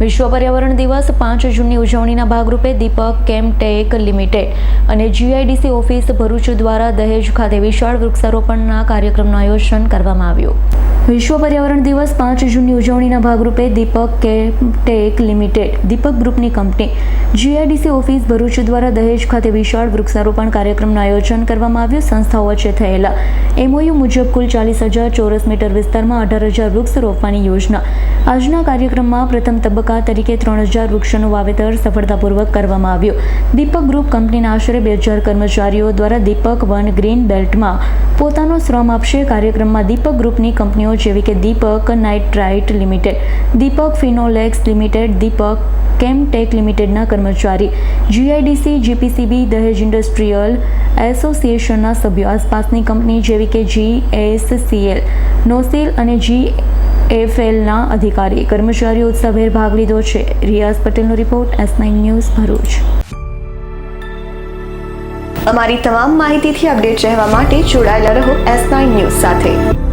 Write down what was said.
વિશ્વ પર્યાવરણ દિવસ 5 જૂનની ઉજવણીના ભાગરૂપે દીપક કેમટેક લિમિટેડ અને જીઆઈડીસી ઓફિસ ભરૂચ દ્વારા દહેજ ખાતે વિશાળ વૃક્ષારોપણના કાર્યક્રમનું આયોજન કરવામાં આવ્યું. વિશ્વ પર્યાવરણ દિવસ 5 જૂનની ઉજવણીના ભાગરૂપે દીપક કેમટેક લિમિટેડ, દીપક ગ્રુપની કંપની, જીઆઈડીસી ઓફિસ ભરૂચ દ્વારા દહેજ ખાતે વિશાળ વૃક્ષારોપણ કાર્યક્રમનું આયોજન કરવામાં આવ્યું. સંસ્થાઓ વચ્ચે થયેલા MOU મુજબ કુલ 40,000 ચોરસ મીટર વિસ્તારમાં 18,000 વૃક્ષ રોપવાની યોજના. આજના કાર્યક્રમમાં પ્રથમ તબક્કા તરીકે 3,000 વૃક્ષોનું વાવેતર સફળતાપૂર્વક કરવામાં આવ્યું. દીપક ગ્રુપ કંપનીના આશરે 2,000 કર્મચારીઓ દ્વારા દીપક વન ગ્રીન બેલ્ટમાં પોતાનો શ્રમ આપશે. કાર્યક્રમમાં દીપક ગ્રુપની કંપનીઓ જેવી કે દીપક નાઇટ્રાઇટ લિમિટેડ, દીપક ફિનોલેક્સ લિમિટેડ, દીપક કેમટેક લિમિટેડના કર્મચારી, જીઆઈડીસી, જીપીસીબી, દહેજ ઇન્ડસ્ટ્રીયલ એસોસિએશનના સભ્યો, આસપાસની કંપની જેવી કે GSCL, નોસિલ અને GFLના અધિકારી, કર્મચારીઓ ઉત્સાહભેર ભાગ લીધો છે. રિયાઝ પટેલનો રિપોર્ટ, S9 ન્યૂઝ, ભરૂચ. અમારી તમામ માહિતીથી અપડેટ રહેવા માટે જોડાયેલા રહો S9 ન્યૂઝ સાથે.